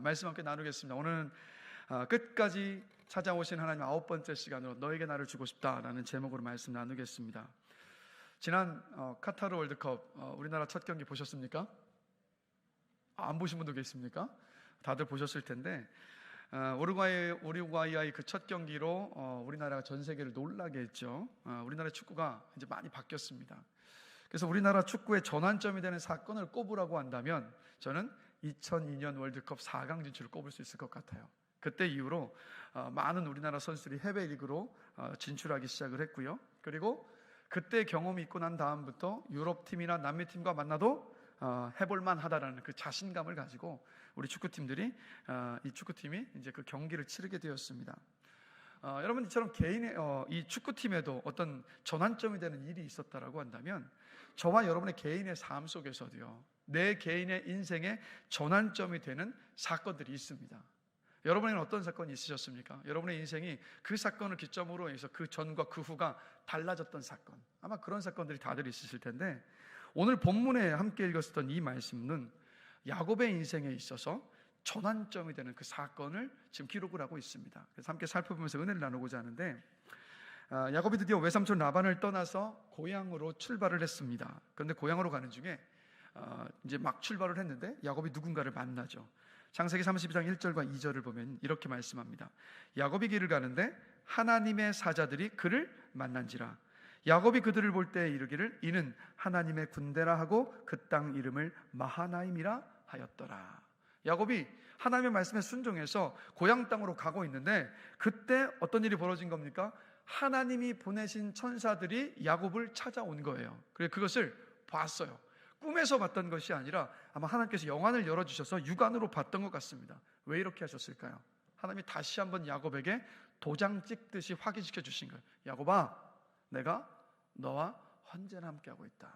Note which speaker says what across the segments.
Speaker 1: 말씀 함께 나누겠습니다. 오늘은 끝까지 찾아오신 하나님 9번째 시간으로 너에게 나를 주고 싶다라는 제목으로 말씀 나누겠습니다. 지난 카타르 월드컵 우리나라 첫 경기 보셨습니까? 안 보신 분도 계십니까? 다들 보셨을 텐데 우루과이와의 그 첫 경기로 우리나라가 전 세계를 놀라게 했죠. 우리나라 축구가 이제 많이 바뀌었습니다. 그래서 우리나라 축구의 전환점이 되는 사건을 꼽으라고 한다면 저는 2002년 월드컵 4강 진출을 꼽을 수 있을 것 같아요. 그때 이후로 많은 우리나라 선수들이 해외 리그로 진출하기 시작을 했고요. 그리고 그때 경험이 있고 난 다음부터 유럽 팀이나 남미 팀과 만나도 해볼만 하다라는 그 자신감을 가지고 우리 축구팀들이 이 축구팀이 이제 그 경기를 치르게 되었습니다. 여러분, 이처럼 개인의 이 축구팀에도 어떤 전환점이 되는 일이 있었다라고 한다면 저와 여러분의 개인의 삶 속에서도요, 내 개인의 인생의 전환점이 되는 사건들이 있습니다. 여러분에게는 어떤 사건이 있으셨습니까? 여러분의 인생이 그 사건을 기점으로 해서 그 전과 그 후가 달라졌던 사건, 아마 그런 사건들이 다들 있으실 텐데, 오늘 본문에 함께 읽었던 이 말씀은 야곱의 인생에 있어서 전환점이 되는 그 사건을 지금 기록을 하고 있습니다. 그래서 함께 살펴보면서 은혜를 나누고자 하는데, 야곱이 드디어 외삼촌 라반을 떠나서 고향으로 출발을 했습니다. 그런데 고향으로 가는 중에 이제 막 출발을 했는데 야곱이 누군가를 만나죠. 창세기 32장 1절과 2절을 보면 이렇게 말씀합니다. 야곱이 길을 가는데 하나님의 사자들이 그를 만난지라. 야곱이 그들을 볼 때 이르기를 이는 하나님의 군대라 하고 그 땅 이름을 마하나임이라 하였더라. 야곱이 하나님의 말씀에 순종해서 고향 땅으로 가고 있는데 그때 어떤 일이 벌어진 겁니까? 하나님이 보내신 천사들이 야곱을 찾아온 거예요. 그래서 그것을 봤어요. 꿈에서 봤던 것이 아니라 아마 하나님께서 영안을 열어주셔서 육안으로 봤던 것 같습니다. 왜 이렇게 하셨을까요? 하나님이 다시 한번 야곱에게 도장 찍듯이 확인시켜 주신 거예요. 야곱아, 내가 너와 언제나 함께하고 있다.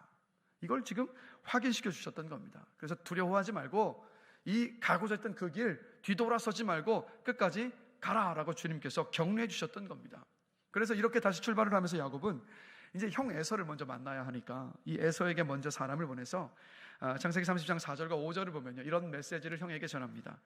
Speaker 1: 이걸 지금 확인시켜 주셨던 겁니다. 그래서 두려워하지 말고 이 가고자 했던 그 길 뒤돌아서지 말고 끝까지 가라라고 주님께서 격려해 주셨던 겁니다. 그래서 이렇게 다시 출발을 하면서 야곱은 이제 형 에서를 먼저 만나야 하니까 이 에서에게 먼저 사람을 보내서 창세기 30장 4절과 5절을 보면요, 이런 메시지를 형에게 전합니다.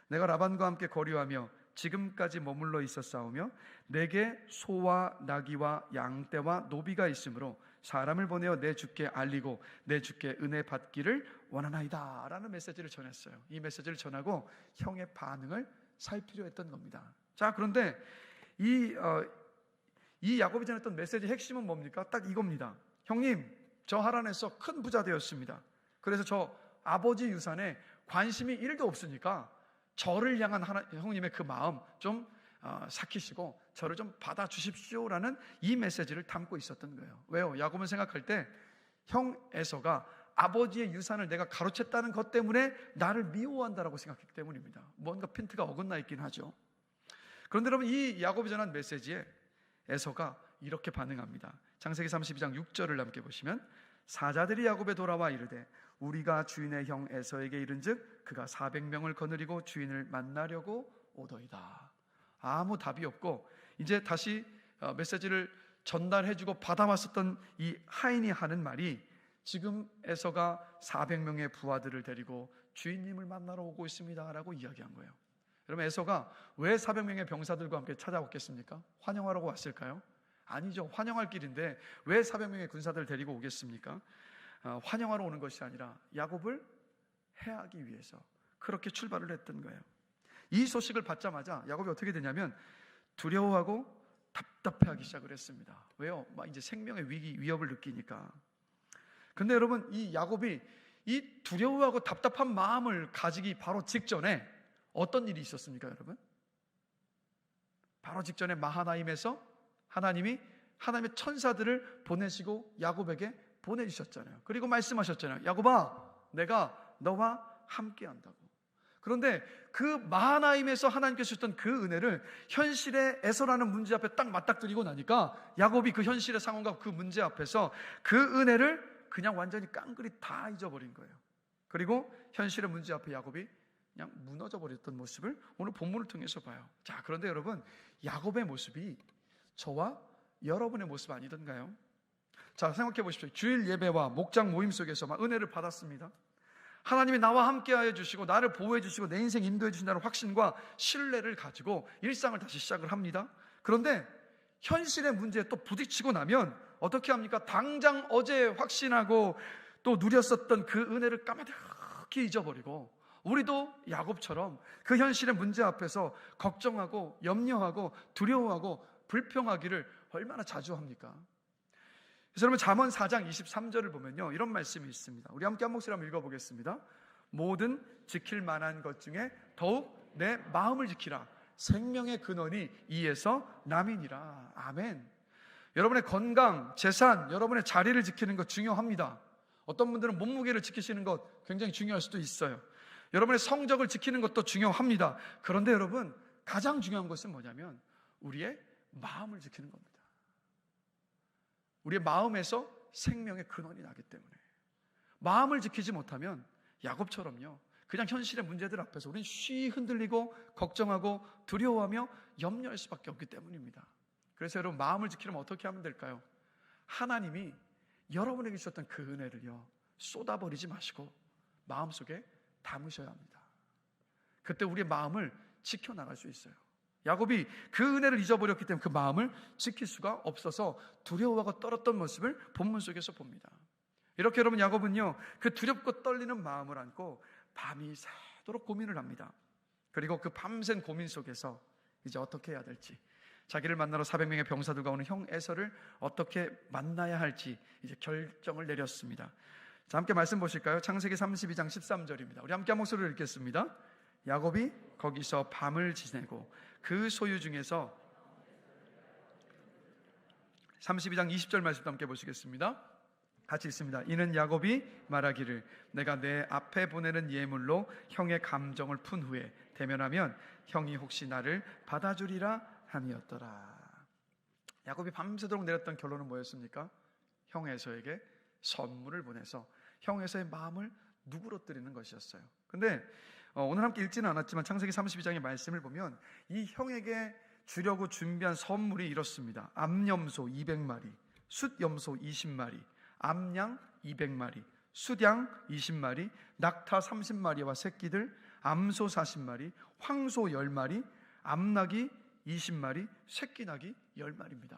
Speaker 1: 내가 라반과 함께 거류하며 지금까지 머물러 있었사오며 내게 소와 나귀와 양떼와 노비가 있으므로 사람을 보내어 내 주께 알리고 내 주께 은혜 받기를 원하나이다 라는 메시지를 전했어요. 이 메시지를 전하고 형의 반응을 살피려 했던 겁니다. 자, 그런데 이 야곱이 전했던 메시지의 핵심은 뭡니까? 딱 이겁니다. 형님, 저 하란에서 큰 부자 되었습니다. 그래서 저 아버지 유산에 관심이 1도 없으니까 저를 향한 형님의 그 마음 좀 삭히시고 저를 좀 받아주십시오라는 이 메시지를 담고 있었던 거예요. 왜요? 야곱은 생각할 때 형 에서가 아버지의 유산을 내가 가로챘다는 것 때문에 나를 미워한다라고 생각했기 때문입니다. 뭔가 핀트가 어긋나 있긴 하죠. 그런데 여러분, 이 야곱이 전한 메시지에 에서가 이렇게 반응합니다. 창세기 32장 6절을 함께 보시면 사자들이 야곱에 돌아와 이르되 우리가 주인의 형 에서에게 이른즉 그가 400명을 거느리고 주인을 만나려고 오더이다. 아무 답이 없고 이제 다시 메시지를 전달해주고 받아왔었던 이 하인이 하는 말이 지금 에서가 400명의 부하들을 데리고 주인님을 만나러 오고 있습니다 라고 이야기한 거예요. 여러분, 에서가 왜 400명의 병사들과 함께 찾아왔겠습니까? 환영하라고 왔을까요? 아니죠. 환영할 길인데 왜 400명의 군사들을 데리고 오겠습니까? 환영하러 오는 것이 아니라 야곱을 해하기 위해서 그렇게 출발을 했던 거예요. 이 소식을 받자마자 야곱이 어떻게 되냐면 두려워하고 답답해하기 시작을 했습니다. 왜요? 막 이제 생명의 위협을 느끼니까. 근데 여러분, 이 야곱이 이 두려워하고 답답한 마음을 가지기 바로 직전에 어떤 일이 있었습니까, 여러분? 바로 직전에 마하나임에서 하나님의 천사들을 보내시고 야곱에게 보내주셨잖아요. 그리고 말씀하셨잖아요. 야곱아, 내가 너와 함께한다고. 그런데 그 마하나임에서 하나님께서 주셨던 그 은혜를 현실의 에서라는 문제 앞에 딱 맞닥뜨리고 나니까 야곱이 그 현실의 상황과 그 문제 앞에서 그 은혜를 그냥 완전히 깡그리 다 잊어버린 거예요. 그리고 현실의 문제 앞에 야곱이 그냥 무너져 버렸던 모습을 오늘 본문을 통해서 봐요. 자, 그런데 여러분, 야곱의 모습이 저와 여러분의 모습 아니던가요? 자, 생각해 보십시오. 주일 예배와 목장 모임 속에서 막 은혜를 받았습니다. 하나님이 나와 함께하여 주시고 나를 보호해 주시고 내 인생 인도해 주신다는 확신과 신뢰를 가지고 일상을 다시 시작을 합니다. 그런데 현실의 문제에 또 부딪히고 나면 어떻게 합니까? 당장 어제 확신하고 또 누렸었던 그 은혜를 까마득히 잊어버리고, 우리도 야곱처럼 그 현실의 문제 앞에서 걱정하고 염려하고 두려워하고 불평하기를 얼마나 자주 합니까? 그래서 여러분, 잠언 4장 23절을 보면요, 이런 말씀이 있습니다. 우리 함께 한 목소리 한번 읽어보겠습니다. 모든 지킬 만한 것 중에 더욱 내 마음을 지키라. 생명의 근원이 이에서 남이니라. 아멘. 여러분의 건강, 재산, 여러분의 자리를 지키는 것 중요합니다. 어떤 분들은 몸무게를 지키시는 것 굉장히 중요할 수도 있어요. 여러분의 성적을 지키는 것도 중요합니다. 그런데 여러분, 가장 중요한 것은 뭐냐면 우리의 마음을 지키는 겁니다. 우리의 마음에서 생명의 근원이 나기 때문에 마음을 지키지 못하면 야곱처럼요, 그냥 현실의 문제들 앞에서 우리는 쉬 흔들리고 걱정하고 두려워하며 염려할 수밖에 없기 때문입니다. 그래서 여러분, 마음을 지키려면 어떻게 하면 될까요? 하나님이 여러분에게 주셨던 그 은혜를요, 쏟아버리지 마시고 마음속에 담으셔야 합니다. 그때 우리의 마음을 지켜나갈 수 있어요. 야곱이 그 은혜를 잊어버렸기 때문에 그 마음을 지킬 수가 없어서 두려워하고 떨었던 모습을 본문 속에서 봅니다. 이렇게 여러분, 야곱은요, 그 두렵고 떨리는 마음을 안고 밤이 새도록 고민을 합니다. 그리고 그 밤샘 고민 속에서 이제 어떻게 해야 될지, 자기를 만나러 400명의 병사들과 오는 형 에서를 어떻게 만나야 할지 이제 결정을 내렸습니다. 자, 함께 말씀 보실까요? 창세기 32장 13절입니다. 우리 함께 한 목소리로 읽겠습니다. 야곱이 거기서 밤을 지내고 그 소유 중에서 32장 20절 말씀도 함께 보시겠습니다. 같이 읽습니다. 이는 야곱이 말하기를 내가 내 앞에 보내는 예물로 형의 감정을 푼 후에 대면하면 형이 혹시 나를 받아주리라 함이었더라. 야곱이 밤새도록 내렸던 결론은 뭐였습니까? 형 에서에게 선물을 보내서 형 에서의 마음을 누그러뜨리는 것이었어요. 근데 오늘 함께 읽지는 않았지만 창세기 32장의 말씀을 보면 이 형에게 주려고 준비한 선물이 이렇습니다. 암염소 200마리, 숫염소 20마리, 암양 200마리, 숫양 20마리, 낙타 30마리와 새끼들, 암소 40마리, 황소 10마리, 암낙이 20마리, 새끼낙이 10마리입니다.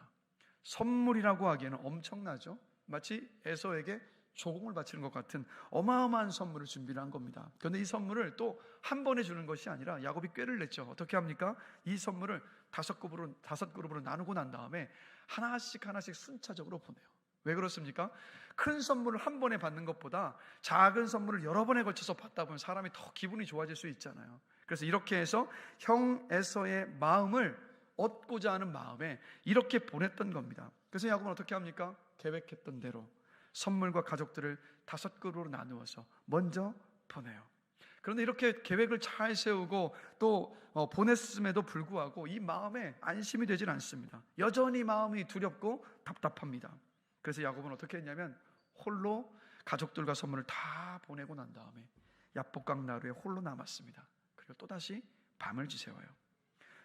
Speaker 1: 선물이라고 하기에는 엄청나죠. 마치 에서에게 조공을 바치는 것 같은 어마어마한 선물을 준비를 한 겁니다. 그런데 이 선물을 또 한 번에 주는 것이 아니라 야곱이 꾀를 냈죠. 어떻게 합니까? 이 선물을 5그룹으로 나누고 난 다음에 하나씩 순차적으로 보내요. 왜 그렇습니까? 큰 선물을 한 번에 받는 것보다 작은 선물을 여러 번에 걸쳐서 받다 보면 사람이 더 기분이 좋아질 수 있잖아요. 그래서 이렇게 해서 형 에서의 마음을 얻고자 하는 마음에 이렇게 보냈던 겁니다. 그래서 야곱은 어떻게 합니까? 계획했던 대로 선물과 가족들을 5그룹으로 나누어서 먼저 보내요. 그런데 이렇게 계획을 잘 세우고 또 보냈음에도 불구하고 이 마음에 안심이 되질 않습니다. 여전히 마음이 두렵고 답답합니다. 그래서 야곱은 어떻게 했냐면 홀로 가족들과 선물을 다 보내고 난 다음에 야복강 나루에 홀로 남았습니다. 그리고 또다시 밤을 지새워요.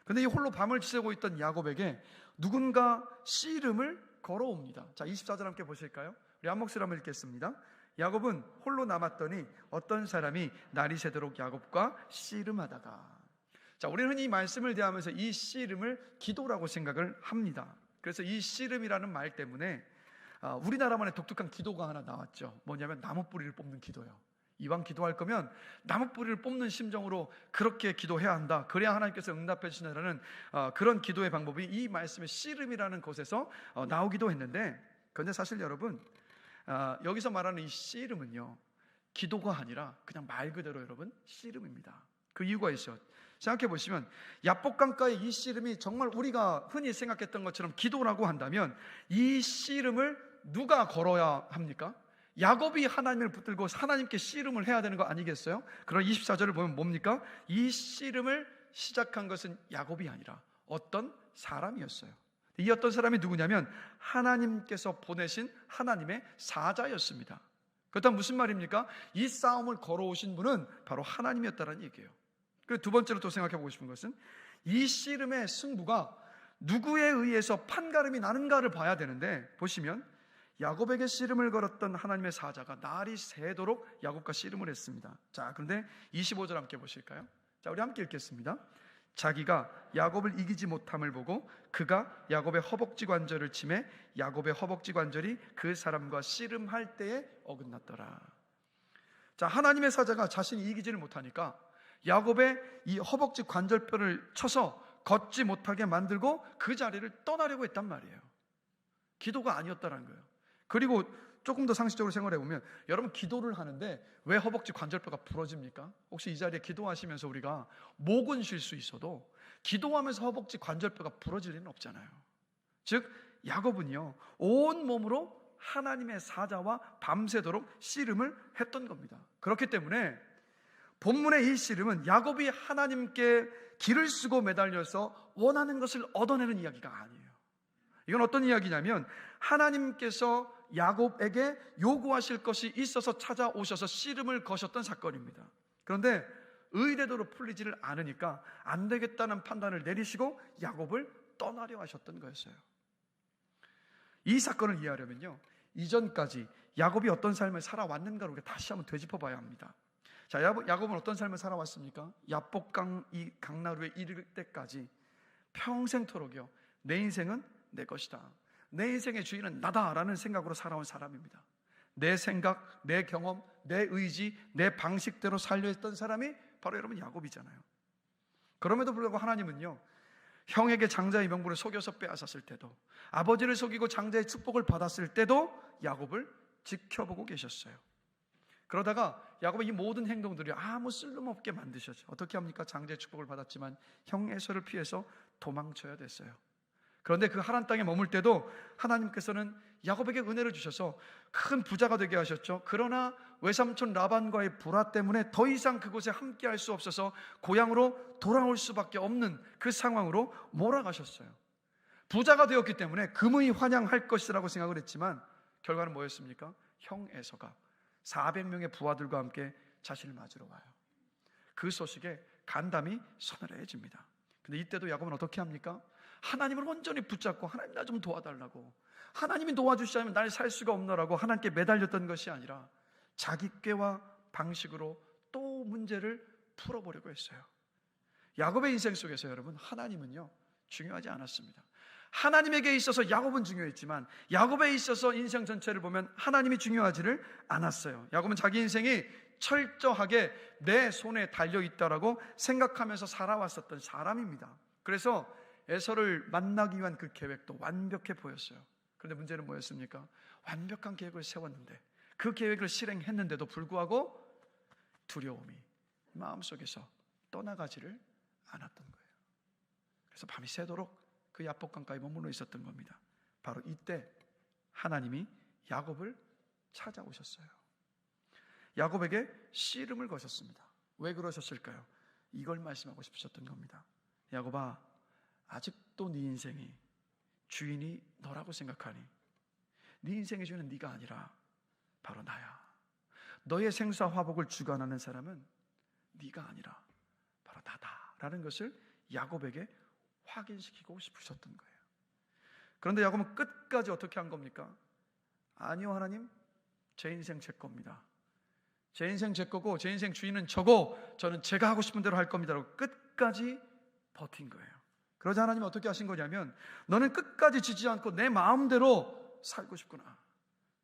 Speaker 1: 그런데 이 홀로 밤을 지새고 있던 야곱에게 누군가 씨름을 걸어옵니다. 자, 24절 함께 보실까요? 우리 한 목소리 한번 읽겠습니다. 야곱은 홀로 남았더니 어떤 사람이 날이 새도록 야곱과 씨름하다가. 자, 우리는 흔히 이 말씀을 대하면서 이 씨름을 기도라고 생각을 합니다. 그래서 이 씨름이라는 말 때문에 우리나라만의 독특한 기도가 하나 나왔죠. 뭐냐면 나무 뿌리를 뽑는 기도요. 이왕 기도할 거면 나무 뿌리를 뽑는 심정으로 그렇게 기도해야 한다. 그래야 하나님께서 응답해 주시느라는 그런 기도의 방법이 이 말씀의 씨름이라는 곳에서 나오기도 했는데, 그런데 사실 여러분, 여기서 말하는 이 씨름은요, 기도가 아니라 그냥 말 그대로 여러분 씨름입니다. 그 이유가 있어요. 생각해 보시면 야복강가의 이 씨름이 정말 우리가 흔히 생각했던 것처럼 기도라고 한다면 이 씨름을 누가 걸어야 합니까? 야곱이 하나님을 붙들고 하나님께 씨름을 해야 되는 거 아니겠어요? 그럼 24절을 보면 뭡니까? 이 씨름을 시작한 것은 야곱이 아니라 어떤 사람이었어요. 이 어떤 사람이 누구냐면 하나님께서 보내신 하나님의 사자였습니다. 그렇다면 무슨 말입니까? 이 싸움을 걸어오신 분은 바로 하나님이었다는 얘기예요. 그리고 두 번째로 또 생각해 보고 싶은 것은 이 씨름의 승부가 누구에 의해서 판가름이 나는가를 봐야 되는데, 보시면 야곱에게 씨름을 걸었던 하나님의 사자가 날이 새도록 야곱과 씨름을 했습니다. 자, 그런데 25절 함께 보실까요? 자, 우리 함께 읽겠습니다. 자기가 야곱을 이기지 못함을 보고 그가 야곱의 허벅지 관절을 치매 야곱의 허벅지 관절이 그 사람과 씨름할 때에 어긋났더라. 자, 하나님의 사자가 자신이 이기지를 못하니까 야곱의 이 허벅지 관절뼈를 쳐서 걷지 못하게 만들고 그 자리를 떠나려고 했단 말이에요. 기도가 아니었다는 거예요. 그리고 조금 더 상식적으로 생각해 보면, 여러분 기도를 하는데 왜 허벅지 관절뼈가 부러집니까? 혹시 이 자리에 기도하시면서 우리가 목은 쉴 수 있어도 기도하면서 허벅지 관절뼈가 부러질 일은 없잖아요. 즉 야곱은요, 온 몸으로 하나님의 사자와 밤새도록 씨름을 했던 겁니다. 그렇기 때문에 본문의 이 씨름은 야곱이 하나님께 길을 쓰고 매달려서 원하는 것을 얻어내는 이야기가 아니에요. 이건 어떤 이야기냐면, 하나님께서 야곱에게 요구하실 것이 있어서 찾아오셔서 씨름을 거셨던 사건입니다. 그런데 의대도로 풀리지를 않으니까 안 되겠다는 판단을 내리시고 야곱을 떠나려 하셨던 거였어요. 이 사건을 이해하려면요, 이전까지 야곱이 어떤 삶을 살아왔는가를 우리가 다시 한번 되짚어 봐야 합니다. 자, 야곱은 어떤 삶을 살아왔습니까? 야복강 이 강나루에 이를 때까지 평생토록이요, 내 인생은 내 것이다, 내 인생의 주인은 나다라는 생각으로 살아온 사람입니다. 내 생각, 내 경험, 내 의지, 내 방식대로 살려 했던 사람이 바로 여러분 야곱이잖아요. 그럼에도 불구하고 하나님은요, 형에게 장자의 명분을 속여서 빼앗았을 때도, 아버지를 속이고 장자의 축복을 받았을 때도 야곱을 지켜보고 계셨어요. 그러다가 야곱의 이 모든 행동들이 아무 쓸모없게 만드셨죠. 어떻게 합니까? 장자의 축복을 받았지만 형 에서를 피해서 도망쳐야 됐어요. 그런데 그 하란 땅에 머물 때도 하나님께서는 야곱에게 은혜를 주셔서 큰 부자가 되게 하셨죠. 그러나 외삼촌 라반과의 불화 때문에 더 이상 그곳에 함께할 수 없어서 고향으로 돌아올 수밖에 없는 그 상황으로 몰아가셨어요. 부자가 되었기 때문에 금의 환영할 것이라고 생각을 했지만 결과는 뭐였습니까? 형 에서가 400명의 부하들과 함께 자신을 맞으러 와요. 그 소식에 간담이 서늘해집니다. 근데 이때도 야곱은 어떻게 합니까? 하나님을 온전히 붙잡고, 하나님 나 좀 도와달라고, 하나님이 도와주시지 않으면 날 살 수가 없노라고 하나님께 매달렸던 것이 아니라 자기 꾀와 방식으로 또 문제를 풀어보려고 했어요. 야곱의 인생 속에서 여러분, 하나님은요 중요하지 않았습니다. 하나님에게 있어서 야곱은 중요했지만 야곱에 있어서 인생 전체를 보면 하나님이 중요하지를 않았어요. 야곱은 자기 인생이 철저하게 내 손에 달려있다라고 생각하면서 살아왔었던 사람입니다. 그래서 에서를 만나기 위한 그 계획도 완벽해 보였어요. 그런데 문제는 뭐였습니까? 완벽한 계획을 세웠는데 그 계획을 실행했는데도 불구하고 두려움이 마음속에서 떠나가지를 않았던 거예요. 그래서 밤이 새도록 그 야복강가에 머물러 있었던 겁니다. 바로 이때 하나님이 야곱을 찾아오셨어요. 야곱에게 씨름을 거셨습니다. 왜 그러셨을까요? 이걸 말씀하고 싶으셨던 겁니다. 야곱아, 아직도 네 인생이 주인이 너라고 생각하니? 네 인생의 주인은 네가 아니라 바로 나야. 너의 생사 화복을 주관하는 사람은 네가 아니라 바로 나다라는 것을 야곱에게 확인시키고 싶으셨던 거예요. 그런데 야곱은 끝까지 어떻게 한 겁니까? 아니요, 하나님, 제 인생 제 겁니다. 제 인생 제 거고 제 인생 주인은 저고 저는 제가 하고 싶은 대로 할 겁니다 라고 끝까지 버틴 거예요. 그러자 하나님은 어떻게 하신 거냐면, 너는 끝까지 지지 않고 내 마음대로 살고 싶구나.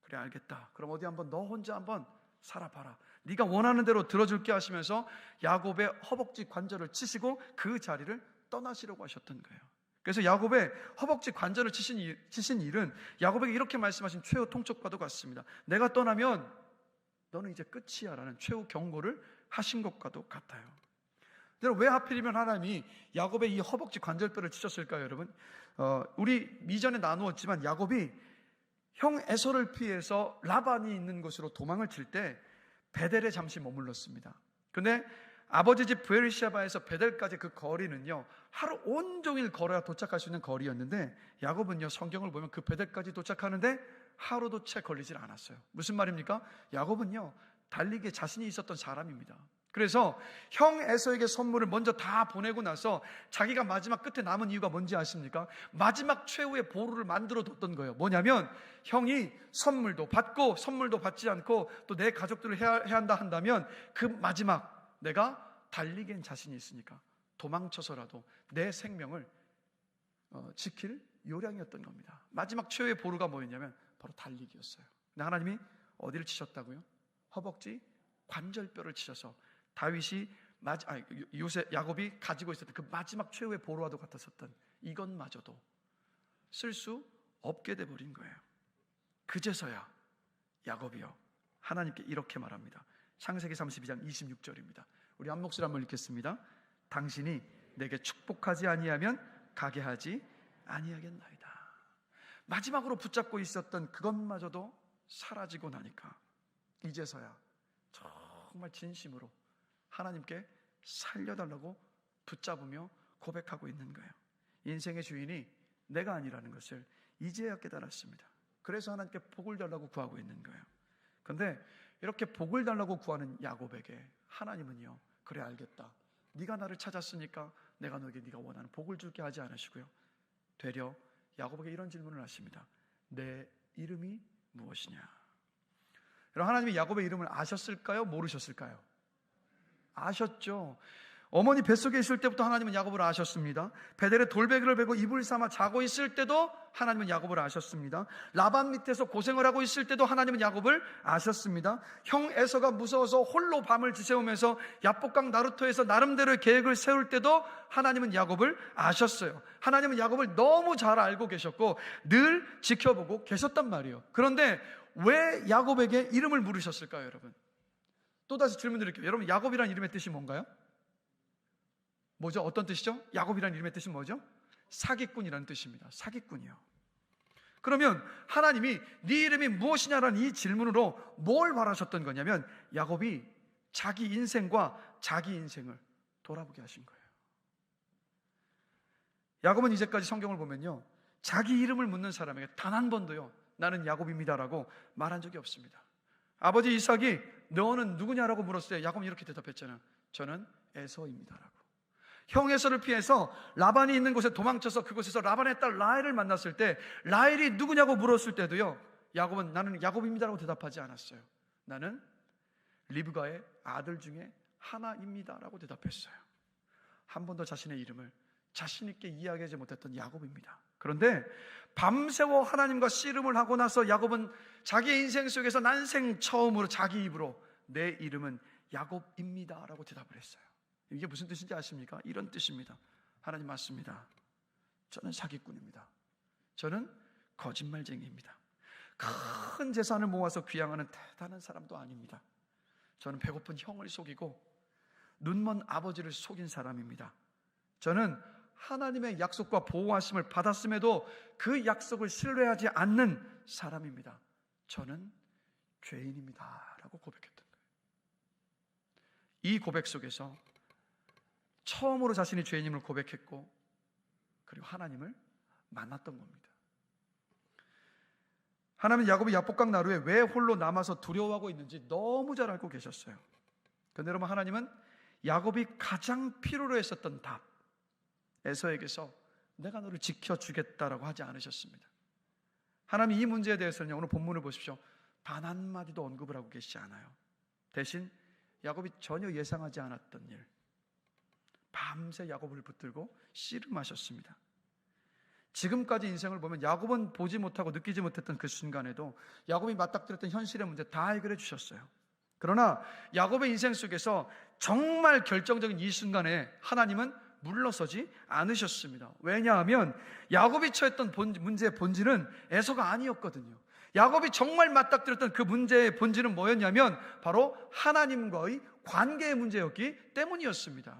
Speaker 1: 그래, 알겠다. 그럼 어디 한번 너 혼자 한번 살아봐라. 네가 원하는 대로 들어줄게 하시면서 야곱의 허벅지 관절을 치시고 그 자리를 떠나시려고 하셨던 거예요. 그래서 야곱의 허벅지 관절을 치신 일은 야곱에게 이렇게 말씀하신 최후 통촉과도 같습니다. 내가 떠나면 너는 이제 끝이야 라는 최후 경고를 하신 것과도 같아요. 왜 하필이면 하나님이 야곱의 이 허벅지 관절뼈를 치셨을까요, 여러분? 우리 이전에 나누었지만 야곱이 형 에서를 피해서 라반이 있는 곳으로 도망을 칠 때 베델에 잠시 머물렀습니다. 근데 아버지 집 브에르시바에서 베델까지 그 거리는요 하루 온종일 걸어야 도착할 수 있는 거리였는데, 야곱은요 성경을 보면 그 베델까지 도착하는데 하루도 채 걸리질 않았어요. 무슨 말입니까? 야곱은요 달리기에 자신이 있었던 사람입니다. 그래서 형 에서에게 선물을 먼저 다 보내고 나서 자기가 마지막 끝에 남은 이유가 뭔지 아십니까? 마지막 최후의 보루를 만들어 뒀던 거예요. 뭐냐면 형이 선물도 받고 선물도 받지 않고 또 내 가족들을 해야 한다 한다면 그 마지막 내가 달리기엔 자신이 있으니까 도망쳐서라도 내 생명을 지킬 요량이었던 겁니다. 마지막 최후의 보루가 뭐였냐면 바로 달리기였어요. 근데 하나님이 어디를 치셨다고요? 허벅지 관절뼈를 치셔서 다윗이 야곱이 가지고 있었던 그 마지막 최후의 보루와도 같았었던 이것마저도 쓸 수 없게 돼버린 거예요. 그제서야 야곱이요 하나님께 이렇게 말합니다. 창세기 32장 26절입니다. 우리 한 목소리 한번 읽겠습니다. 당신이 내게 축복하지 아니하면 가게 하지 아니하겠나이다. 마지막으로 붙잡고 있었던 그것마저도 사라지고 나니까 이제서야 정말 진심으로 하나님께 살려달라고 붙잡으며 고백하고 있는 거예요. 인생의 주인이 내가 아니라는 것을 이제야 깨달았습니다. 그래서 하나님께 복을 달라고 구하고 있는 거예요. 그런데 이렇게 복을 달라고 구하는 야곱에게 하나님은요, 그래 알겠다, 네가 나를 찾았으니까 내가 너에게 네가 원하는 복을 줄게 하지 않으시고요, 되려 야곱에게 이런 질문을 하십니다. 내 이름이 무엇이냐? 여러분, 하나님이 야곱의 이름을 아셨을까요? 모르셨을까요? 아셨죠. 어머니 뱃속에 있을 때부터 하나님은 야곱을 아셨습니다. 베델에 돌베개를 베고 이불 삼아 자고 있을 때도 하나님은 야곱을 아셨습니다. 라반 밑에서 고생을 하고 있을 때도 하나님은 야곱을 아셨습니다. 형 에서가 무서워서 홀로 밤을 지새우면서 야복강 나루터에서 나름대로의 계획을 세울 때도 하나님은 야곱을 아셨어요. 하나님은 야곱을 너무 잘 알고 계셨고 늘 지켜보고 계셨단 말이에요. 그런데 왜 야곱에게 이름을 물으셨을까요, 여러분? 또다시 질문 드릴게요. 여러분, 야곱이라는 이름의 뜻이 뭔가요? 뭐죠? 어떤 뜻이죠? 야곱이라는 이름의 뜻은 뭐죠? 사기꾼이라는 뜻입니다. 사기꾼이요. 그러면 하나님이 네 이름이 무엇이냐라는 이 질문으로 뭘 말하셨던 거냐면 야곱이 자기 인생과 자기 인생을 돌아보게 하신 거예요. 야곱은 이제까지 성경을 보면요, 자기 이름을 묻는 사람에게 단 한 번도요 나는 야곱입니다라고 말한 적이 없습니다. 아버지 이삭이 너는 누구냐라고 물었을 때 야곱은 이렇게 대답했잖아요. 저는 에서입니다라고. 형 에서를 피해서 라반이 있는 곳에 도망쳐서 그곳에서 라반의 딸 라헬을 만났을 때 라헬이 누구냐고 물었을 때도요 야곱은 나는 야곱입니다라고 대답하지 않았어요. 나는 리브가의 아들 중에 하나입니다라고 대답했어요. 한 번도 자신의 이름을 자신 있게 이야기하지 못했던 야곱입니다. 그런데 밤새워 하나님과 씨름을 하고 나서 야곱은 자기의 인생 속에서 난생 처음으로 자기 입으로 내 이름은 야곱입니다라고 대답을 했어요. 이게 무슨 뜻인지 아십니까? 이런 뜻입니다. 하나님 맞습니다. 저는 사기꾼입니다. 저는 거짓말쟁이입니다. 큰 재산을 모아서 귀양하는 대단한 사람도 아닙니다. 저는 배고픈 형을 속이고 눈먼 아버지를 속인 사람입니다. 저는 하나님의 약속과 보호하심을 받았음에도 그 약속을 신뢰하지 않는 사람입니다. 저는 죄인입니다 라고 고백했던 거예요. 이 고백 속에서 처음으로 자신이 죄인임을 고백했고 그리고 하나님을 만났던 겁니다. 하나님은 야곱이 야복강 나루에 왜 홀로 남아서 두려워하고 있는지 너무 잘 알고 계셨어요. 그런데 여러분, 하나님은 야곱이 가장 필요로 했었던 답, 에서에게서 내가 너를 지켜주겠다라고 하지 않으셨습니다. 하나님 이 문제에 대해서는 오늘 본문을 보십시오. 단 한마디도 언급을 하고 계시지 않아요. 대신 야곱이 전혀 예상하지 않았던 일, 밤새 야곱을 붙들고 씨름하셨습니다. 지금까지 인생을 보면 야곱은 보지 못하고 느끼지 못했던 그 순간에도 야곱이 맞닥뜨렸던 현실의 문제 다 해결해 주셨어요. 그러나 야곱의 인생 속에서 정말 결정적인 이 순간에 하나님은 물러서지 않으셨습니다. 왜냐하면 야곱이 처했던 문제의 본질은 에서가 아니었거든요. 야곱이 정말 맞닥뜨렸던 그 문제의 본질은 뭐였냐면 바로 하나님과의 관계의 문제였기 때문이었습니다.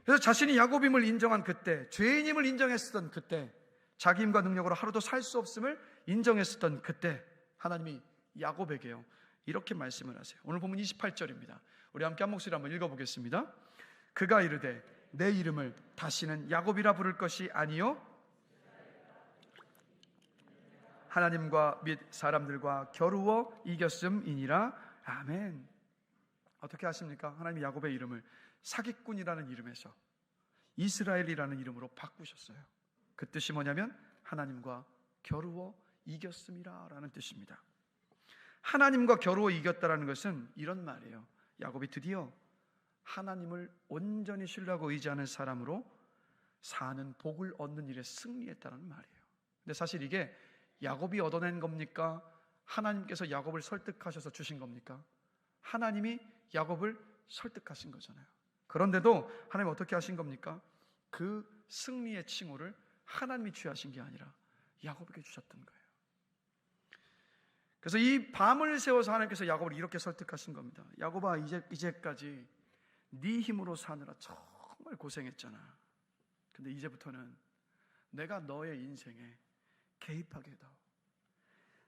Speaker 1: 그래서 자신이 야곱임을 인정한 그때, 죄인임을 인정했었던 그때, 자기 힘과 능력으로 하루도 살 수 없음을 인정했었던 그때 하나님이 야곱에게요 이렇게 말씀을 하세요. 오늘 본문 28절입니다. 우리 함께 한 목소리 한번 읽어보겠습니다. 그가 이르되 내 이름을 다시는 야곱이라 부를 것이 아니요 하나님과 및 사람들과 겨루어 이겼음이니라. 아멘. 어떻게 하십니까? 하나님이 야곱의 이름을 사기꾼이라는 이름에서 이스라엘이라는 이름으로 바꾸셨어요. 그 뜻이 뭐냐면 하나님과 겨루어 이겼음이라 라는 뜻입니다. 하나님과 겨루어 이겼다라는 것은 이런 말이에요. 야곱이 드디어 하나님을 온전히 신뢰하고 의지하는 사람으로 사는 복을 얻는 일에 승리했다는 말이에요. 근데 사실 이게 야곱이 얻어낸 겁니까? 하나님께서 야곱을 설득하셔서 주신 겁니까? 하나님이 야곱을 설득하신 거잖아요. 그런데도 하나님 어떻게 하신 겁니까? 그 승리의 칭호를 하나님이 취하신 게 아니라 야곱에게 주셨던 거예요. 그래서 이 밤을 새워서 하나님께서 야곱을 이렇게 설득하신 겁니다. 야곱아, 이제까지 네 힘으로 사느라 정말 고생했잖아. 근데 이제부터는 내가 너의 인생에 개입하게 해다.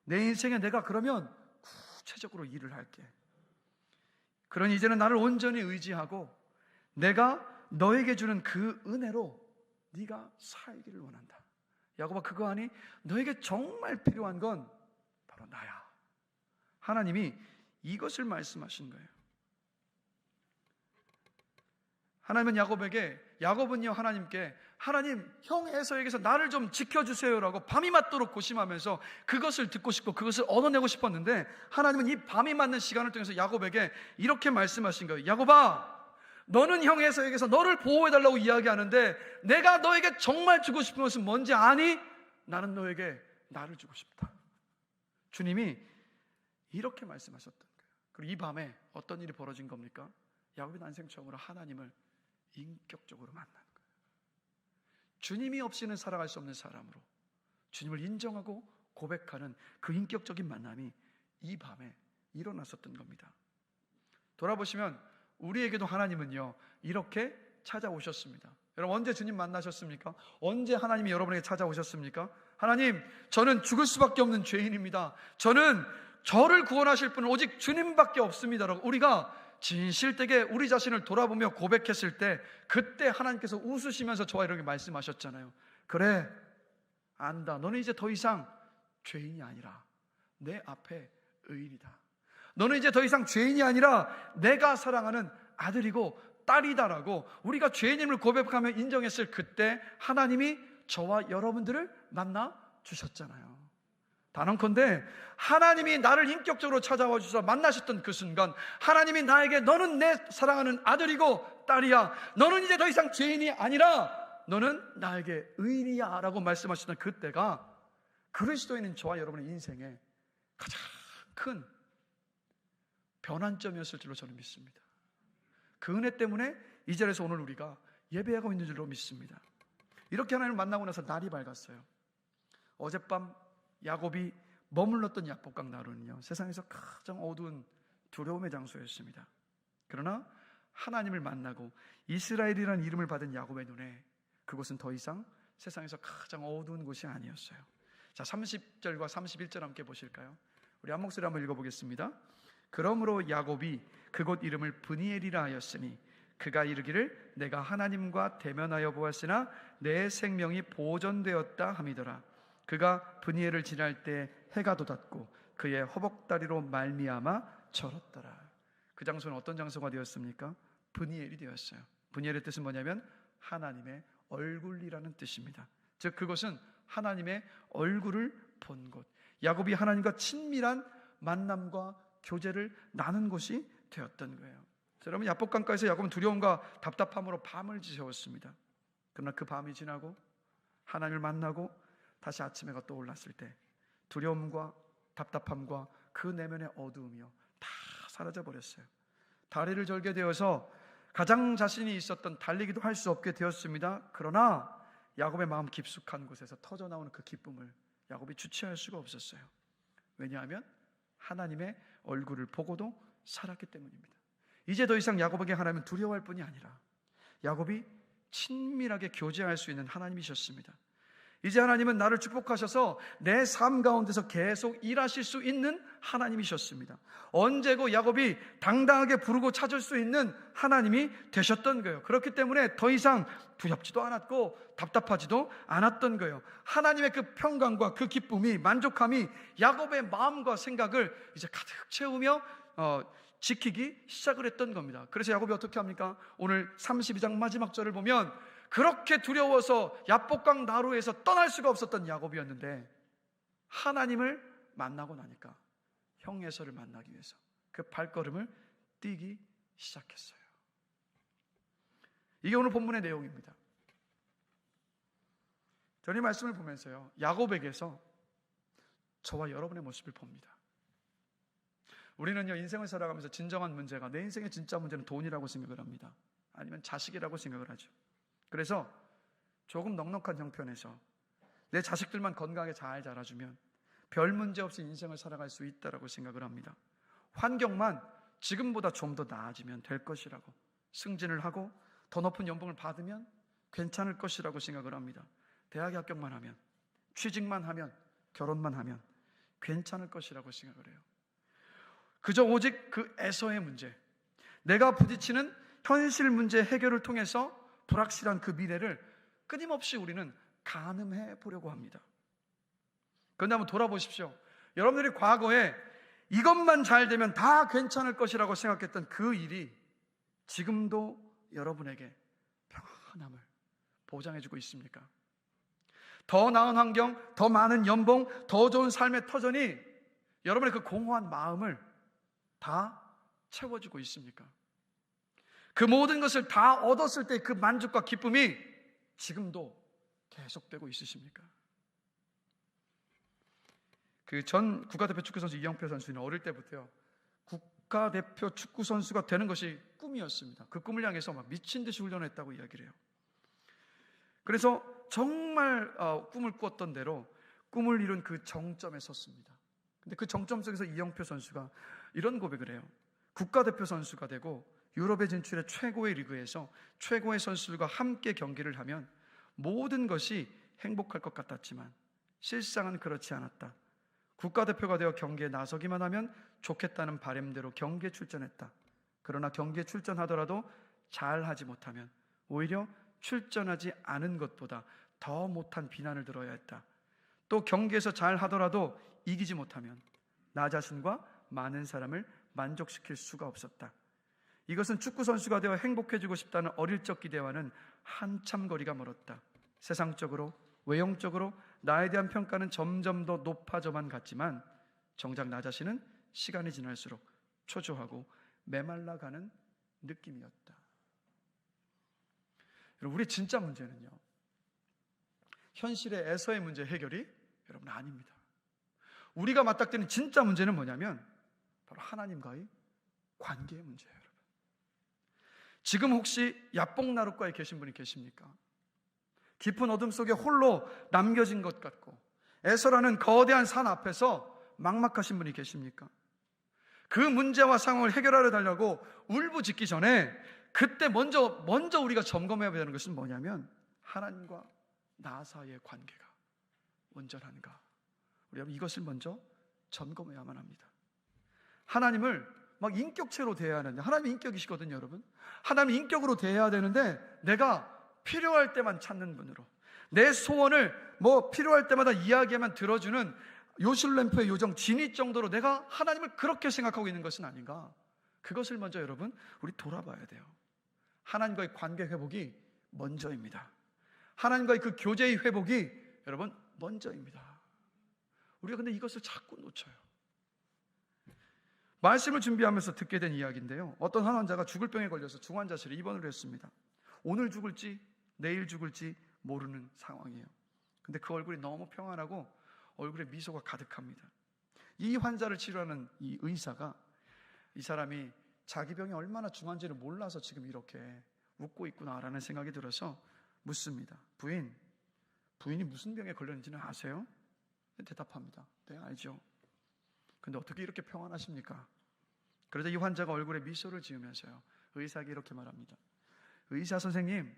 Speaker 1: 내 인생에 내가 그러면 구체적으로 일을 할게. 그러니 이제는 나를 온전히 의지하고 내가 너에게 주는 그 은혜로 네가 살기를 원한다. 야곱아, 그거 아니? 너에게 정말 필요한 건 바로 나야. 하나님이 이것을 말씀하신 거예요. 하나님은 야곱은요 하나님께 하나님, 형 에서에게서 나를 좀 지켜주세요라고 밤이 맞도록 고심하면서 그것을 듣고 싶고 그것을 얻어내고 싶었는데, 하나님은 이 밤이 맞는 시간을 통해서 야곱에게 이렇게 말씀하신 거예요. 야곱아, 너는 형 에서에게서 너를 보호해달라고 이야기하는데 내가 너에게 정말 주고 싶은 것은 뭔지 아니? 나는 너에게 나를 주고 싶다. 주님이 이렇게 말씀하셨던 거예요. 그리고 이 밤에 어떤 일이 벌어진 겁니까? 야곱이 난생 처음으로 하나님을 인격적으로 만난 거예요. 주님이 없이는 살아갈 수 없는 사람으로 주님을 인정하고 고백하는 그 인격적인 만남이 이 밤에 일어났었던 겁니다. 돌아보시면 우리에게도 하나님은요 이렇게 찾아오셨습니다. 여러분, 언제 주님 만나셨습니까? 언제 하나님이 여러분에게 찾아오셨습니까? 하나님, 저는 죽을 수밖에 없는 죄인입니다. 저를 구원하실 분은 오직 주님밖에 없습니다 라고 우리가 진실되게 우리 자신을 돌아보며 고백했을 때, 그때 하나님께서 웃으시면서 저와 이렇게 말씀하셨잖아요. 그래, 안다. 너는 이제 더 이상 죄인이 아니라 내 앞에 의인이다. 너는 이제 더 이상 죄인이 아니라 내가 사랑하는 아들이고 딸이다라고 우리가 죄인임을 고백하며 인정했을 그때 하나님이 저와 여러분들을 만나 주셨잖아요. 단언컨대 하나님이 나를 인격적으로 찾아와 주셔서 만나셨던 그 순간, 하나님이 나에게 너는 내 사랑하는 아들이고 딸이야, 너는 이제 더 이상 죄인이 아니라 너는 나에게 의인이야 라고 말씀하셨던 그때가 그리스도인인 저와 여러분의 인생에 가장 큰 변환점이었을 줄로 저는 믿습니다. 그 은혜 때문에 이 자리에서 오늘 우리가 예배하고 있는 줄로 믿습니다. 이렇게 하나님을 만나고 나서 날이 밝았어요. 어젯밤 야곱이 머물렀던 야복강 나루는요 세상에서 가장 어두운 두려움의 장소였습니다. 그러나 하나님을 만나고 이스라엘이라는 이름을 받은 야곱의 눈에 그곳은 더 이상 세상에서 가장 어두운 곳이 아니었어요. 자, 30절과 31절 함께 보실까요? 우리 한 목소리 한번 읽어보겠습니다. 그러므로 야곱이 그곳 이름을 브니엘이라 하였으니 그가 이르기를 내가 하나님과 대면하여 보았으나 내 생명이 보존되었다 함이더라. 그가 브니엘을 지날 때 해가 돋았고 그의 허벅다리로 말미암아 절었더라. 그 장소는 어떤 장소가 되었습니까? 브니엘이 되었어요. 브니엘의 뜻은 뭐냐면 하나님의 얼굴이라는 뜻입니다. 즉 그것은 하나님의 얼굴을 본 곳, 야곱이 하나님과 친밀한 만남과 교제를 나눈 곳이 되었던 거예요. 여러분, 야복강가에서 야곱은 두려움과 답답함으로 밤을 지새웠습니다. 그러나 그 밤이 지나고 하나님을 만나고 다시 아침 해가 떠올랐을 때 두려움과 답답함과 그 내면의 어두움이요 다 사라져 버렸어요. 다리를 절게 되어서 가장 자신이 있었던 달리기도 할 수 없게 되었습니다. 그러나 야곱의 마음 깊숙한 곳에서 터져나오는 그 기쁨을 야곱이 주체할 수가 없었어요. 왜냐하면 하나님의 얼굴을 보고도 살았기 때문입니다. 이제 더 이상 야곱에게 하나님은 두려워할 뿐이 아니라 야곱이 친밀하게 교제할 수 있는 하나님이셨습니다. 이제 하나님은 나를 축복하셔서 내 삶 가운데서 계속 일하실 수 있는 하나님이셨습니다. 언제고 야곱이 당당하게 부르고 찾을 수 있는 하나님이 되셨던 거예요. 그렇기 때문에 더 이상 두렵지도 않았고 답답하지도 않았던 거예요. 하나님의 그 평강과 그 기쁨이, 만족함이 야곱의 마음과 생각을 이제 가득 채우며 지키기 시작을 했던 겁니다. 그래서 야곱이 어떻게 합니까? 오늘 32장 마지막 절을 보면 그렇게 두려워서 야복강 나루에서 떠날 수가 없었던 야곱이었는데 하나님을 만나고 나니까 형 에서를 만나기 위해서 그 발걸음을 뛰기 시작했어요. 이게 오늘 본문의 내용입니다. 저는 이 말씀을 보면서요, 야곱에게서 저와 여러분의 모습을 봅니다. 우리는요, 인생을 살아가면서 진정한 문제가, 내 인생의 진짜 문제는 돈이라고 생각을 합니다. 아니면 자식이라고 생각을 하죠. 그래서 조금 넉넉한 형편에서 내 자식들만 건강하게 잘 자라주면 별 문제 없이 인생을 살아갈 수 있다라고 생각을 합니다. 환경만 지금보다 좀 더 나아지면 될 것이라고, 승진을 하고 더 높은 연봉을 받으면 괜찮을 것이라고 생각을 합니다. 대학에 합격만 하면, 취직만 하면, 결혼만 하면 괜찮을 것이라고 생각을 해요. 그저 오직 그 에서의 문제, 내가 부딪히는 현실 문제 해결을 통해서 불확실한 그 미래를 끊임없이 우리는 가늠해 보려고 합니다. 그런데 한번 돌아보십시오. 여러분들이 과거에 이것만 잘 되면 다 괜찮을 것이라고 생각했던 그 일이 지금도 여러분에게 평안함을 보장해주고 있습니까? 더 나은 환경, 더 많은 연봉, 더 좋은 삶의 터전이 여러분의 그 공허한 마음을 다 채워주고 있습니까? 그 모든 것을 다 얻었을 때 그 만족과 기쁨이 지금도 계속되고 있으십니까? 그 전 국가대표 축구선수 이영표 선수는 어릴 때부터요, 국가대표 축구선수가 되는 것이 꿈이었습니다. 그 꿈을 향해서 막 미친 듯이 훈련했다고 이야기를 해요. 그래서 정말 꿈을 꾸었던 대로 꿈을 이룬 그 정점에 섰습니다. 근데 그 정점 속에서 이영표 선수가 이런 고백을 해요. 국가대표 선수가 되고 유럽에 진출해 최고의 리그에서 최고의 선수들과 함께 경기를 하면 모든 것이 행복할 것 같았지만 실상은 그렇지 않았다. 국가대표가 되어 경기에 나서기만 하면 좋겠다는 바람대로 경기에 출전했다. 그러나 경기에 출전하더라도 잘하지 못하면 오히려 출전하지 않은 것보다 더 못한 비난을 들어야 했다. 또 경기에서 잘하더라도 이기지 못하면 나 자신과 많은 사람을 만족시킬 수가 없었다. 이것은 축구선수가 되어 행복해지고 싶다는 어릴 적 기대와는 한참 거리가 멀었다. 세상적으로, 외형적으로 나에 대한 평가는 점점 더 높아져만 갔지만 정작 나 자신은 시간이 지날수록 초조하고 메말라가는 느낌이었다. 여러분, 우리의 진짜 문제는요, 현실의 에서의 문제 해결이 여러분 아닙니다. 우리가 맞닥뜨리는 진짜 문제는 뭐냐면 바로 하나님과의 관계의 문제예요. 여러분, 지금 혹시 야복나룻가에 계신 분이 계십니까? 깊은 어둠 속에 홀로 남겨진 것 같고 에서라는 거대한 산 앞에서 막막하신 분이 계십니까? 그 문제와 상황을 해결하려 달라고 울부짖기 전에 그때 먼저 우리가 점검해야 되는 것은 뭐냐면 하나님과 나 사이의 관계가 온전한가? 우리 여러분, 이것을 먼저 점검해야만 합니다. 하나님을 막 인격체로 대해야 하는데, 하나님이 인격이시거든요, 여러분. 하나님 인격으로 대해야 되는데 내가 필요할 때만 찾는 분으로, 내 소원을 필요할 때마다 이야기하면 들어주는 요술램프의 요정 지니 정도로 내가 하나님을 그렇게 생각하고 있는 것은 아닌가? 그것을 먼저 여러분, 우리 돌아봐야 돼요. 하나님과의 관계 회복이 먼저입니다. 하나님과의 그 교제의 회복이 여러분 먼저입니다. 우리가 근데 이것을 자꾸 놓쳐요. 말씀을 준비하면서 듣게 된 이야기인데요, 어떤 한 환자가 죽을 병에 걸려서 중환자실에 입원을 했습니다. 오늘 죽을지 내일 죽을지 모르는 상황이에요. 근데 그 얼굴이 너무 평안하고 얼굴에 미소가 가득합니다. 이 환자를 치료하는 이 의사가 이 사람이 자기 병이 얼마나 중한지를 몰라서 지금 이렇게 웃고 있구나라는 생각이 들어서 묻습니다. 부인이 무슨 병에 걸렸는지는 아세요? 대답합니다. 네, 알죠. 근데 어떻게 이렇게 평안하십니까? 그러자 이 환자가 얼굴에 미소를 지으면서요, 의사에게 이렇게 말합니다. 의사 선생님,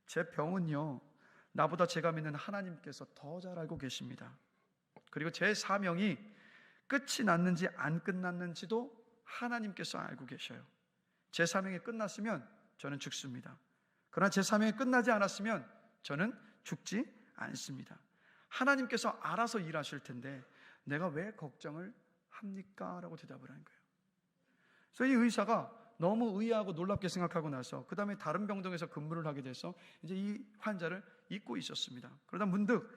Speaker 1: 제 병은요, 나보다 제가 믿는 하나님께서 더 잘 알고 계십니다. 그리고 제 사명이 끝이 났는지 안 끝났는지도 하나님께서 알고 계셔요. 제 사명이 끝났으면 저는 죽습니다. 그러나 제 사명이 끝나지 않았으면 저는 죽지 않습니다. 하나님께서 알아서 일하실 텐데 내가 왜 걱정을 합니까? 라고 대답을 한 거예요. 그래서 이 의사가 너무 의아하고 놀랍게 생각하고 나서 그 다음에 다른 병동에서 근무를 하게 돼서 이제 이 환자를 잊고 있었습니다. 그러다 문득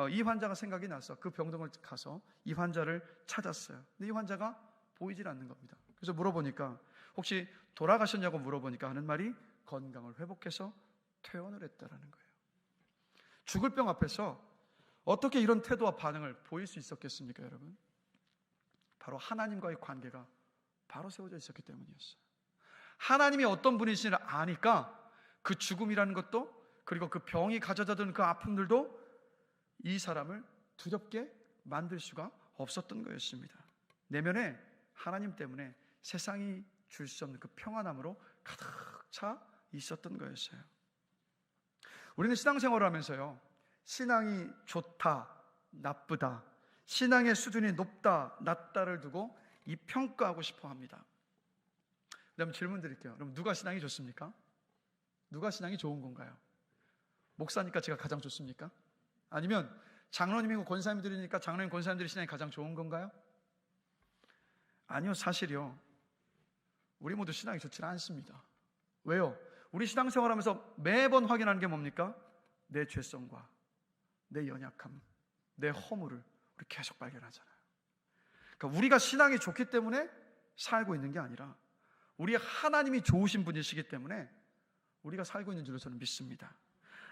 Speaker 1: 이 환자가 생각이 나서 그 병동을 가서 이 환자를 찾았어요. 근데 이 환자가 보이질 않는 겁니다. 그래서 물어보니까 혹시 돌아가셨냐고 물어보니까 하는 말이 건강을 회복해서 퇴원을 했다라는 거예요. 죽을 병 앞에서 어떻게 이런 태도와 반응을 보일 수 있었겠습니까, 여러분? 바로 하나님과의 관계가 바로 세워져 있었기 때문이었어요. 하나님이 어떤 분이신지를 아니까 그 죽음이라는 것도, 그리고 그 병이 가져다 주는 그 아픔들도 이 사람을 두렵게 만들 수가 없었던 거였습니다. 내면에 하나님 때문에 세상이 줄 수 없는 그 평안함으로 가득 차 있었던 거였어요. 우리는 신앙생활을 하면서요, 신앙이 좋다, 나쁘다, 신앙의 수준이 높다, 낮다를 두고 이 평가하고 싶어 합니다. 그다음 질문 드릴게요. 그럼 누가 신앙이 좋습니까? 누가 신앙이 좋은 건가요? 목사니까 제가 가장 좋습니까? 아니면 장로님이고 권사님들이니까 장로님, 권사님들이 신앙이 가장 좋은 건가요? 아니요, 사실이요, 우리 모두 신앙이 좋지는 않습니다. 왜요? 우리 신앙생활하면서 매번 확인하는 게 뭡니까? 내 죄성과 내 연약함, 내 허물을 우리 계속 발견하잖아요. 그러니까 우리가 신앙이 좋기 때문에 살고 있는 게 아니라 우리 하나님이 좋으신 분이시기 때문에 우리가 살고 있는 줄로 저는 믿습니다.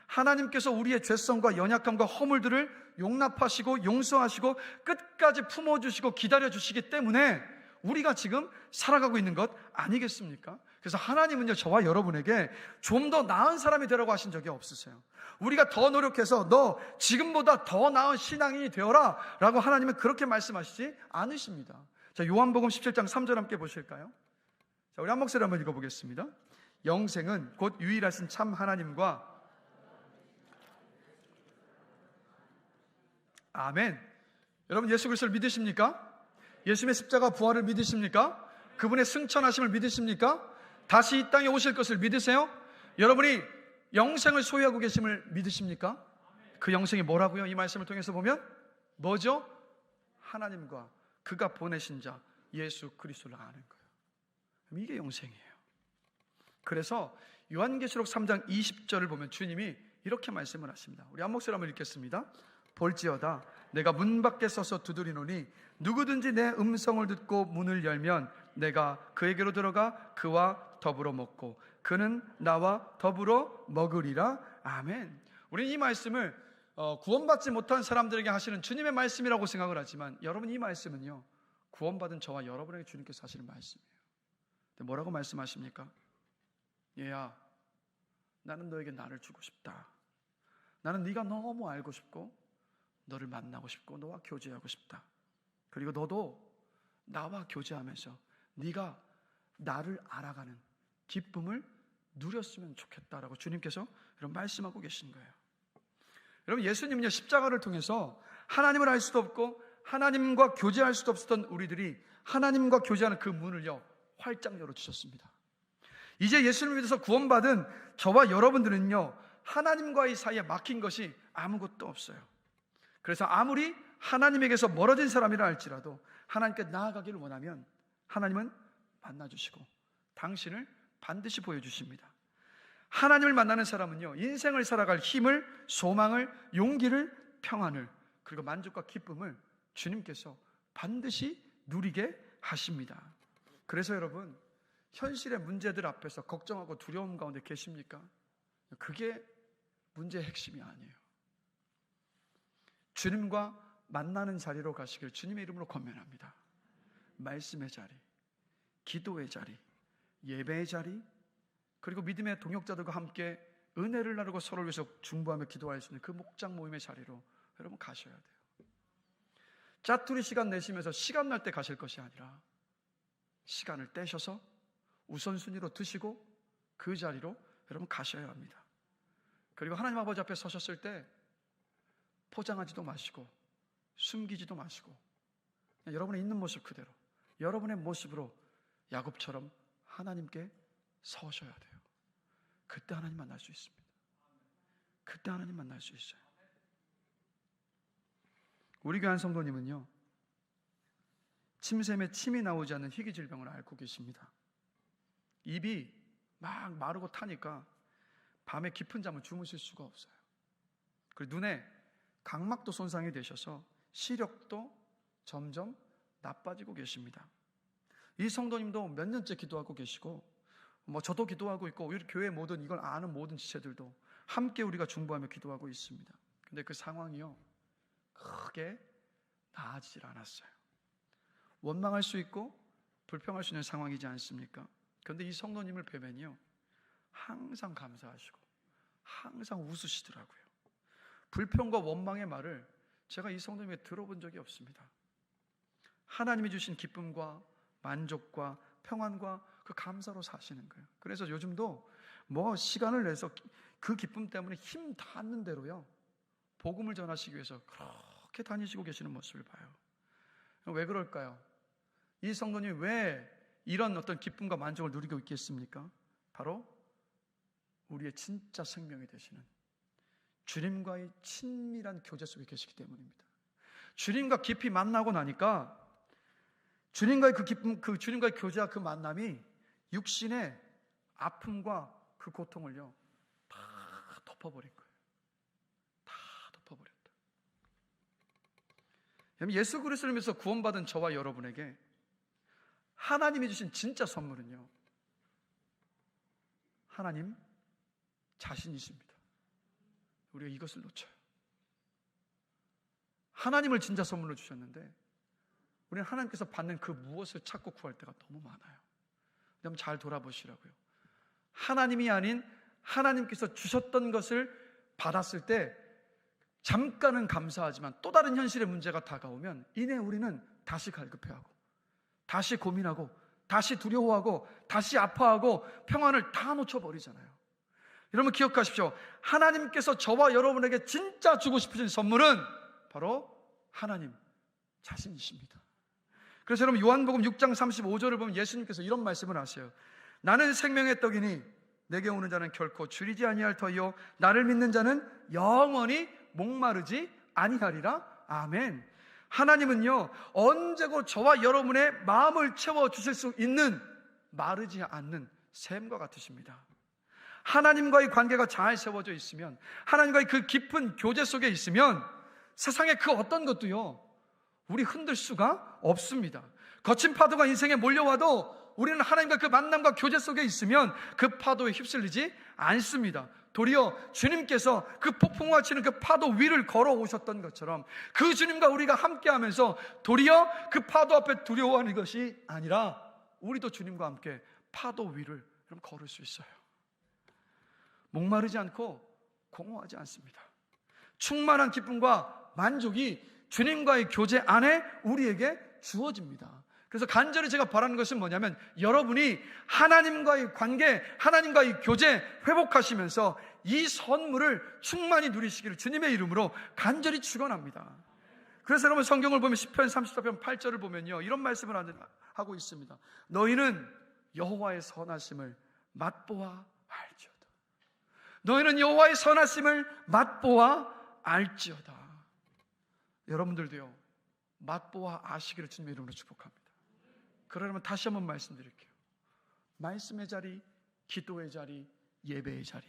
Speaker 1: 하나님께서 우리의 죄성과 연약함과 허물들을 용납하시고 용서하시고 끝까지 품어주시고 기다려주시기 때문에 우리가 지금 살아가고 있는 것 아니겠습니까? 그래서 하나님은요, 저와 여러분에게 좀 더 나은 사람이 되라고 하신 적이 없으세요. 우리가 더 노력해서 너 지금보다 더 나은 신앙인이 되어라 라고 하나님은 그렇게 말씀하시지 않으십니다. 자, 요한복음 17장 3절 함께 보실까요? 자, 우리 한 목소리 한번 읽어보겠습니다. 영생은 곧 유일하신 참 하나님과, 아멘. 여러분, 예수 그리스도를 믿으십니까? 예수님의 십자가 부활을 믿으십니까? 그분의 승천하심을 믿으십니까? 다시 이 땅에 오실 것을 믿으세요? 여러분이 영생을 소유하고 계심을 믿으십니까? 그 영생이 뭐라고요? 이 말씀을 통해서 보면 뭐죠? 하나님과 그가 보내신 자 예수 그리스도를 아는 거예요. 이게 영생이에요. 그래서 요한계시록 3장 20절을 보면 주님이 이렇게 말씀을 하십니다. 우리 한 목소리 한번 읽겠습니다. 볼지어다 내가 문 밖에 서서 두드리노니 누구든지 내 음성을 듣고 문을 열면 내가 그에게로 들어가 그와 더불어 먹고 그는 나와 더불어 먹으리라. 아멘. 우리는 이 말씀을 구원받지 못한 사람들에게 하시는 주님의 말씀이라고 생각을 하지만 여러분, 이 말씀은요, 구원받은 저와 여러분에게 주님께서 하시는 말씀이에요. 근데 뭐라고 말씀하십니까? 얘야, 나는 너에게 나를 주고 싶다. 나는 네가 너무 알고 싶고 너를 만나고 싶고 너와 교제하고 싶다. 그리고 너도 나와 교제하면서 네가 나를 알아가는 기쁨을 누렸으면 좋겠다라고 주님께서 이런 말씀하고 계신 거예요. 여러분, 예수님은요, 십자가를 통해서 하나님을 알 수도 없고 하나님과 교제할 수도 없었던 우리들이 하나님과 교제하는 그 문을요, 활짝 열어주셨습니다. 이제 예수님을 믿어서 구원받은 저와 여러분들은요, 하나님과의 사이에 막힌 것이 아무것도 없어요. 그래서 아무리 하나님에게서 멀어진 사람이라 할지라도 하나님께 나아가기를 원하면 하나님은 만나주시고 당신을 반드시 보여주십니다. 하나님을 만나는 사람은요, 인생을 살아갈 힘을, 소망을, 용기를, 평안을, 그리고 만족과 기쁨을 주님께서 반드시 누리게 하십니다. 그래서 여러분, 현실의 문제들 앞에서 걱정하고 두려움 가운데 계십니까? 그게 문제의 핵심이 아니에요. 주님과 만나는 자리로 가시길 주님의 이름으로 권면합니다. 말씀의 자리, 기도의 자리, 예배의 자리, 그리고 믿음의 동역자들과 함께 은혜를 나누고 서로를 위해서 중보하며 기도할 수 있는 그 목장 모임의 자리로 여러분 가셔야 돼요. 짜투리 시간 내시면서 시간 날 때 가실 것이 아니라 시간을 떼셔서 우선순위로 두시고 그 자리로 여러분 가셔야 합니다. 그리고 하나님 아버지 앞에 서셨을 때 포장하지도 마시고 숨기지도 마시고 그냥 여러분의 있는 모습 그대로 여러분의 모습으로 야곱처럼 하나님께 서셔야 돼요. 그때 하나님 만날 수 있습니다. 그때 하나님 만날 수 있어요. 우리 교회 한 성도님은요, 침샘에 침이 나오지 않는 희귀 질병을 앓고 계십니다. 입이 막 마르고 타니까 밤에 깊은 잠을 주무실 수가 없어요. 그리고 눈에 각막도 손상이 되셔서 시력도 점점 나빠지고 계십니다. 이 성도님도 몇 년째 기도하고 계시고, 저도 기도하고 있고, 우리 교회 모든 이걸 아는 모든 지체들도 함께 우리가 중보하며 기도하고 있습니다. 근데 그 상황이요, 크게 나아지질 않았어요. 원망할 수 있고 불평할 수 있는 상황이지 않습니까? 그런데 이 성도님을 뵈면요, 항상 감사하시고 항상 웃으시더라고요. 불평과 원망의 말을 제가 이 성도님에게 들어본 적이 없습니다. 하나님이 주신 기쁨과 만족과 평안과 그 감사로 사시는 거예요. 그래서 요즘도 시간을 내서 그 기쁨 때문에 힘 닿는 대로요, 복음을 전하시기 위해서 그렇게 다니시고 계시는 모습을 봐요. 왜 그럴까요? 이 성도님이 왜 이런 어떤 기쁨과 만족을 누리고 있겠습니까? 바로 우리의 진짜 생명이 되시는 주님과의 친밀한 교제 속에 계시기 때문입니다. 주님과 깊이 만나고 나니까 주님과의 그 기쁨, 그 주님과의 교제와 그 만남이 육신의 아픔과 그 고통을요, 다 덮어버린 거예요. 다 덮어버렸다. 예수 그리스도를 믿어서 구원받은 저와 여러분에게 하나님이 주신 진짜 선물은요, 하나님 자신이십니다. 우리가 이것을 놓쳐요. 하나님을 진짜 선물로 주셨는데 우리는 하나님께서 받는 그 무엇을 찾고 구할 때가 너무 많아요. 한번 잘 돌아보시라고요. 하나님이 아닌 하나님께서 주셨던 것을 받았을 때 잠깐은 감사하지만 또 다른 현실의 문제가 다가오면 이내 우리는 다시 갈급해하고 다시 고민하고 다시 두려워하고 다시 아파하고 평안을 다 놓쳐버리잖아요. 여러분 기억하십시오. 하나님께서 저와 여러분에게 진짜 주고 싶으신 선물은 바로 하나님 자신이십니다. 그래서 여러분 요한복음 6장 35절을 보면 예수님께서 이런 말씀을 하세요. 나는 생명의 떡이니 내게 오는 자는 결코 줄이지 아니할 터이요 나를 믿는 자는 영원히 목마르지 아니하리라. 아멘. 하나님은요, 언제고 저와 여러분의 마음을 채워주실 수 있는 마르지 않는 샘과 같으십니다. 하나님과의 관계가 잘 세워져 있으면, 하나님과의 그 깊은 교제 속에 있으면 세상의 그 어떤 것도요, 우리 흔들 수가 없습니다. 거친 파도가 인생에 몰려와도 우리는 하나님과 그 만남과 교제 속에 있으면 그 파도에 휩쓸리지 않습니다. 도리어 주님께서 그 폭풍과 치는 그 파도 위를 걸어오셨던 것처럼 그 주님과 우리가 함께하면서 도리어 그 파도 앞에 두려워하는 것이 아니라 우리도 주님과 함께 파도 위를 걸을 수 있어요. 목마르지 않고 공허하지 않습니다. 충만한 기쁨과 만족이 주님과의 교제 안에 우리에게 주어집니다. 그래서 간절히 제가 바라는 것은 뭐냐면 여러분이 하나님과의 관계, 하나님과의 교제 회복하시면서 이 선물을 충만히 누리시기를 주님의 이름으로 간절히 축원합니다. 그래서 여러분 성경을 보면 시편 34편 8절을 보면요, 이런 말씀을 하고 있습니다. 너희는 여호와의 선하심을 맛보아 알지어다. 너희는 여호와의 선하심을 맛보아 알지어다. 여러분들도요, 맛보아 아시기를 주님의 이름으로 축복합니다. 그러면 다시 한번 말씀드릴게요. 말씀의 자리, 기도의 자리, 예배의 자리,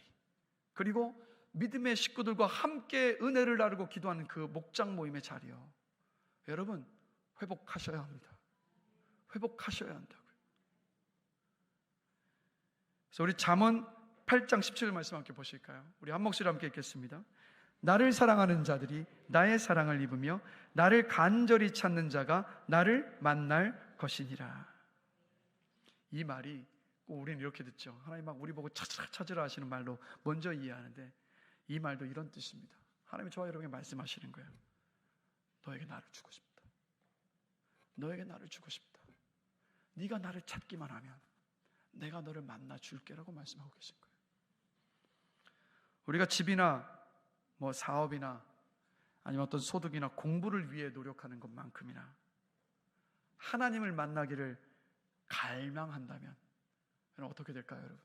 Speaker 1: 그리고 믿음의 식구들과 함께 은혜를 나누고 기도하는 그 목장 모임의 자리요, 여러분 회복하셔야 합니다. 회복하셔야 한다고요. 그래서 우리 잠언 8장 17절 말씀 함께 보실까요? 우리 한 목소리 함께 읽겠습니다. 나를 사랑하는 자들이 나의 사랑을 입으며 나를 간절히 찾는 자가 나를 만날 것이니라. 이 말이 꼭 우리는 이렇게 듣죠. 하나님 막 우리 보고 찾으라 하시는 말로 먼저 이해하는데, 이 말도 이런 뜻입니다. 하나님이 저와 여러분에게 말씀하시는 거예요. 너에게 나를 주고 싶다. 너에게 나를 주고 싶다. 네가 나를 찾기만 하면 내가 너를 만나 줄게라고 말씀하고 계신 거예요. 우리가 집이나 사업이나 아니면 어떤 소득이나 공부를 위해 노력하는 것만큼이나 하나님을 만나기를 갈망한다면 어떻게 될까요, 여러분?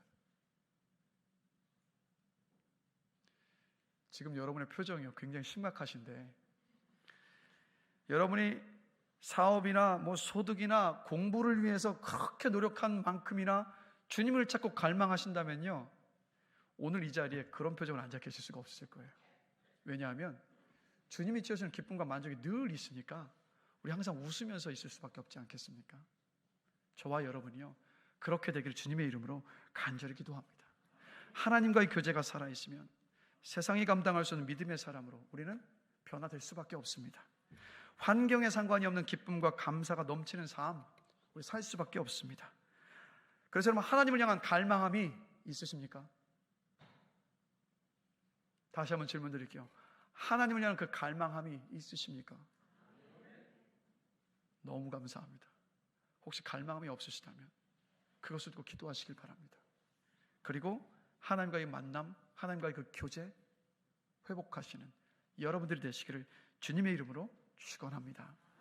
Speaker 1: 지금 여러분의 표정이 굉장히 심각하신데, 여러분이 사업이나 소득이나 공부를 위해서 그렇게 노력한 만큼이나 주님을 찾고 갈망하신다면요, 오늘 이 자리에 그런 표정을 앉아 계실 수가 없을 거예요. 왜냐하면 주님이 지어주는 기쁨과 만족이 늘 있으니까 우리 항상 웃으면서 있을 수밖에 없지 않겠습니까? 저와 여러분이요, 그렇게 되기를 주님의 이름으로 간절히 기도합니다. 하나님과의 교제가 살아있으면 세상이 감당할 수 없는 믿음의 사람으로 우리는 변화될 수밖에 없습니다. 환경에 상관이 없는 기쁨과 감사가 넘치는 삶, 우리 살 수밖에 없습니다. 그래서 여러분, 하나님을 향한 갈망함이 있으십니까? 다시 한번 질문 드릴게요. 하나님을 향한 그 갈망함이 있으십니까? 너무 감사합니다. 혹시 갈망함이 없으시다면 그것을 두고 기도하시길 바랍니다. 그리고 하나님과의 만남, 하나님과의 그 교제 회복하시는 여러분들이 되시기를 주님의 이름으로 축원합니다.